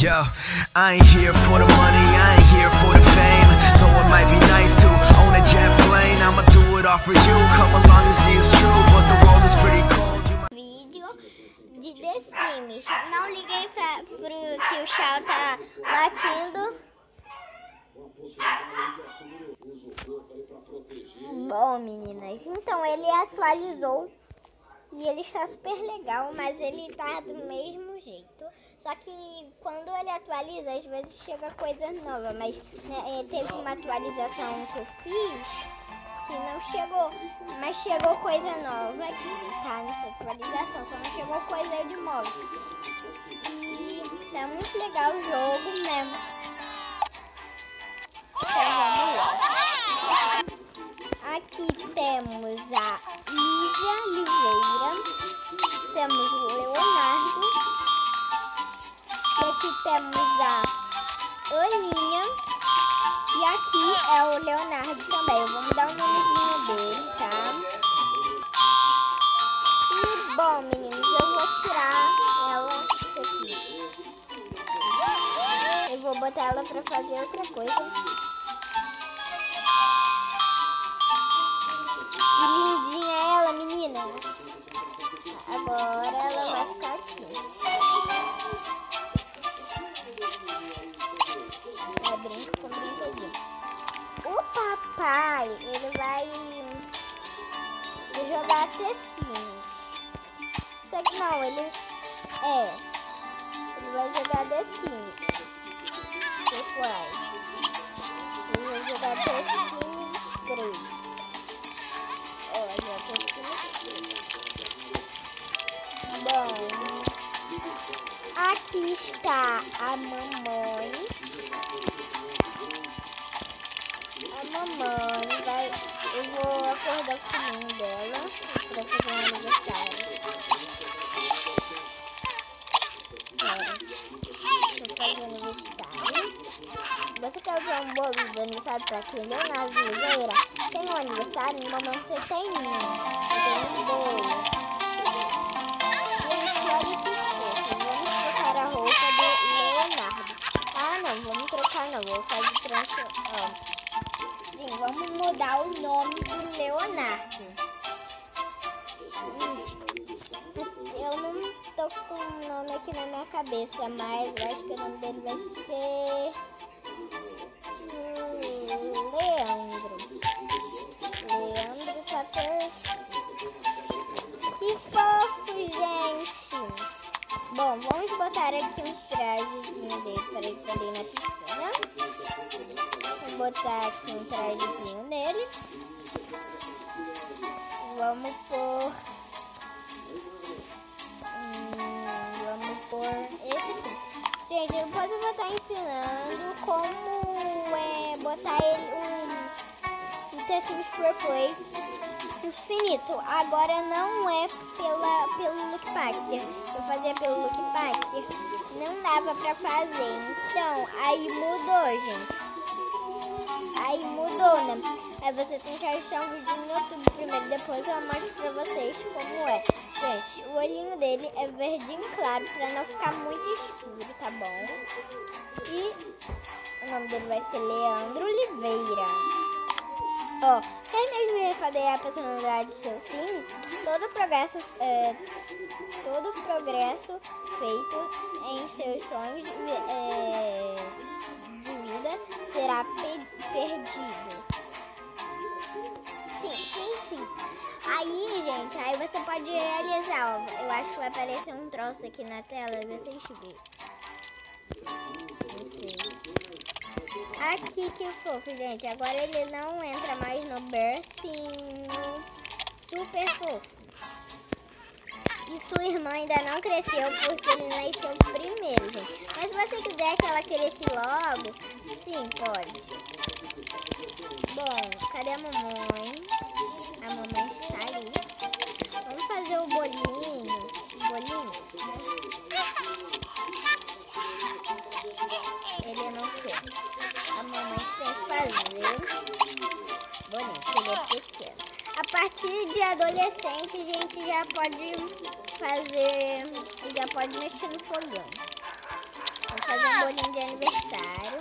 Yo, I ain't here for the money, I ain't here for the fame. Though it might be nice to own a jet plane, I'ma do it all for you. Come along and see it's true, but the world is pretty cold. Vídeo de The Sims. Não liguei pro que o Chao tá latindo. Bom, meninas, então ele atualizou e ele está super legal, mas ele tá do mesmo jeito. Só que quando ele atualiza, às vezes chega coisa nova, mas né, teve uma atualização que eu fiz que não chegou, mas chegou coisa nova aqui, tá? Nessa atualização, só não chegou coisa de móvel. E tá muito legal o jogo, né? Então vamos lá. Aqui temos a Lívia Oliveira, temos o Leonardo, e aqui temos a Aninha, e aqui é o Leonardo também. Eu vou mudar o nomezinho dele, tá? E bom, meninos, eu vou tirar ela isso aqui. Eu vou botar ela pra fazer outra coisa. Que lindinha ela, meninas. Agora ela vai ficar aqui. Ela brinca com brinquedinho. O papai, ele vai jogar The Sims. Só que não, ele vai jogar The Sims. Ele vai jogar The Sims 3. Olha, The Sims 3. Bom, aqui está a mamãe. A mamãe vai... Eu vou acordar o filhinho dela para fazer um aniversário. Vou fazer aniversário. Você quer usar um bolo de aniversário para quem? Leonardo Oliveira tem um aniversário, no momento você tem um bolo. Gente, olha que fofo. Vamos trocar a roupa do Leonardo. Ah, não, vamos trocar não. Vou fazer transformação. Sim, vamos mudar o nome do Leonardo. Eu não tô com o nome aqui na minha cabeça, mas eu acho que o nome dele vai ser Leandro. Leandro tá Que fofo, gente! Bom, vamos botar aqui um trajezinho dele para ele poder ir na piscina. Vou botar aqui um trajezinho nele. Vamos pôr esse aqui. Gente, eu posso botar ensinando como botar ele um The Sims 4 Play infinito. Agora não é pelo Look Pacter. Se eu fazia pelo Look Pacter, não dava pra fazer. Então, aí mudou, gente. Aí mudou, né? Aí você tem que achar um vídeo no YouTube primeiro, depois eu mostro pra vocês como é. Gente, o olhinho dele é verdinho claro, pra não ficar muito escuro, tá bom? E o nome dele vai ser Leandro Oliveira. Ó, quer mesmo fazer a personalidade do seu sim? Todo progresso feito em seus sonhos de vida será perdido. Sim. Aí, gente, aí você pode realizar, ó. Eu acho que vai aparecer um troço aqui na tela, vocês verem. Não sei. Aqui, que fofo, gente. Agora ele não entra mais no bercinho. Super fofo. E sua irmã ainda não cresceu porque ele nasceu primeiro, gente. Mas se você quiser que ela cresça logo, sim, pode. Bom, cadê a mamãe? A mamãe está ali. Vamos fazer o bolinho. Ele não quer. A mamãe tem que fazer bolinho, que ele é pequeno. A partir de adolescente, a gente já pode fazer, já pode mexer no fogão. Vou fazer um bolinho de aniversário.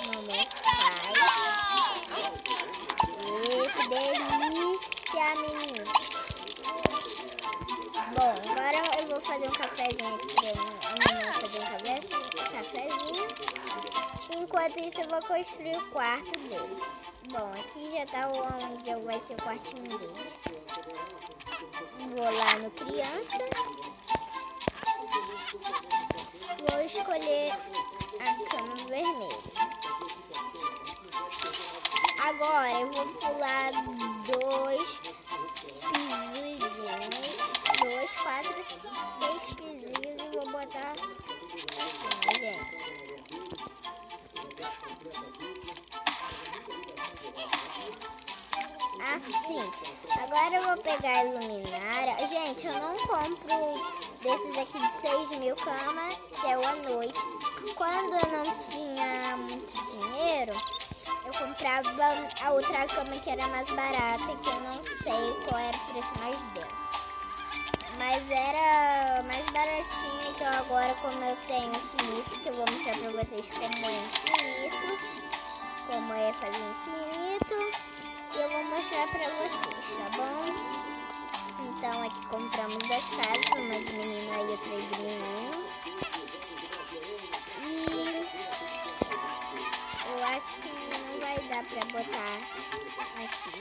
Mamãe faz. Que delícia, meninos. Bom, agora eu vou fazer um cafezinho aqui pra a mamãe fazer um cafezinho. Enquanto isso eu vou construir o quarto deles. Bom, aqui já tá onde vai ser o quartinho deles. Vou lá no criança. Vou escolher a cama vermelha. Agora eu vou pular 2 pisozinhos. 2, 4, 6 pisinhos e vou botar assim, gente. Assim. Agora eu vou pegar a luminária. Gente, eu não compro desses aqui de 6.000 camas, céu à noite. Quando eu não tinha muito dinheiro, eu comprava a outra cama que era mais barata, que eu não sei qual era o preço mais dela. Mas era mais baratinha, então agora como eu tenho infinito, que eu vou mostrar pra vocês como é infinito, como é fazer infinito, e eu vou mostrar pra vocês, tá bom? Então aqui compramos 2 casas, uma de menina e outra de menino. E eu acho que não vai dar pra botar aqui.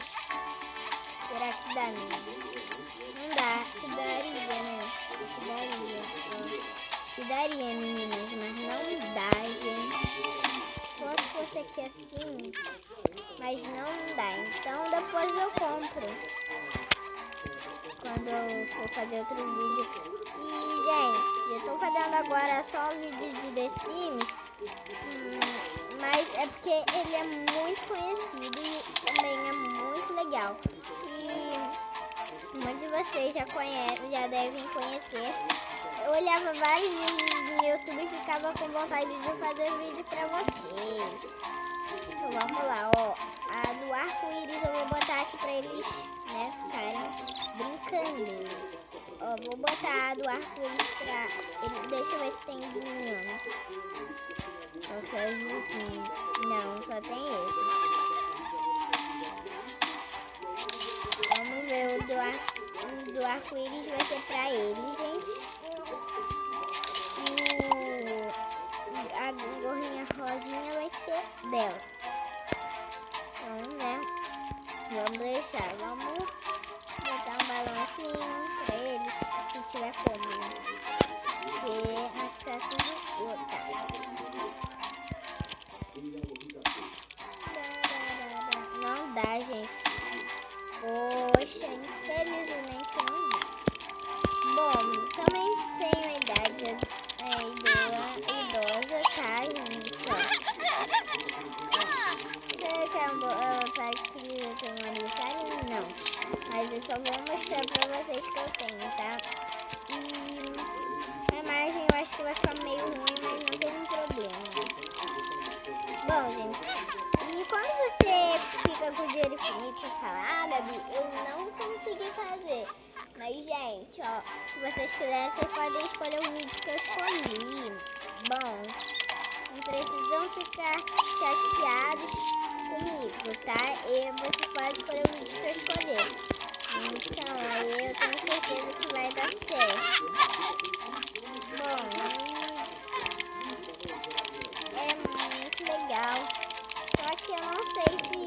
Será que dá, menina? Não dá, que daria, né? Que daria, meninas, mas não dá, gente. Só se fosse aqui assim, mas não dá. Então depois eu compro, quando eu for fazer outro vídeo. E, gente, eu tô fazendo agora só o vídeo de The Sims, mas é porque ele é muito conhecido e também é muito legal. E muitos de vocês já conhecem, já devem conhecer. Eu olhava vários vídeos no YouTube e ficava com vontade de fazer vídeo pra vocês. Então vamos lá, ó. A do arco-íris eu vou botar aqui pra eles, né, ficarem brincando. Ó, vou botar a do arco-íris pra ele. Deixa eu ver se tem do menino. Só não, só tem esses. Vamos ver, o do arco-íris vai ser pra ele, gente. E a gorrinha rosinha vai ser dela. Então, né, vamos deixar, vamos botar um balãozinho pra eles, se tiver como, né? Porque aqui tá tudo lotado. Não dá, gente. Poxa, infelizmente não dá. Bom, também tenho a idade idosa, tá, gente? Você quer para que eu tenha um aniversário? Não. Mas eu só vou mostrar pra vocês que eu tenho, tá? E a imagem eu acho que vai ficar meio ruim, mas não tem problema. Bom, gente, e quando você fica com o dinheiro infinito, você fala, ah, Gabi, eu não consegui fazer. Mas, gente, ó, se vocês quiserem, vocês podem escolher o vídeo que eu escolhi. Bom, não precisam ficar chateados comigo, tá? E você pode escolher o vídeo que eu escolher. Então, aí eu tenho certeza que vai dar certo. Bom, é muito legal. Só que eu não sei se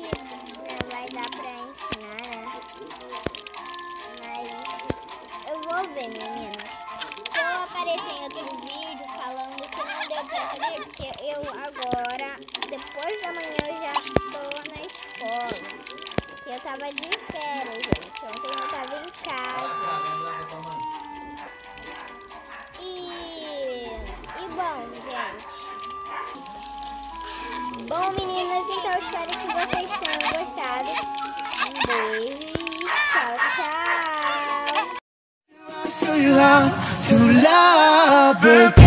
vai dar pra ensinar, né? Mas eu vou ver, meninas. Se eu aparecer em outro vídeo falando que não deu pra fazer, porque eu agora, depois da manhã, eu já estou na escola. Porque eu tava de férias, gente. Ontem eu tava em casa. E bom, gente. Bom, meninas, então eu espero que vocês tenham gostado. Um beijo e tchau, tchau. Show you how to love her.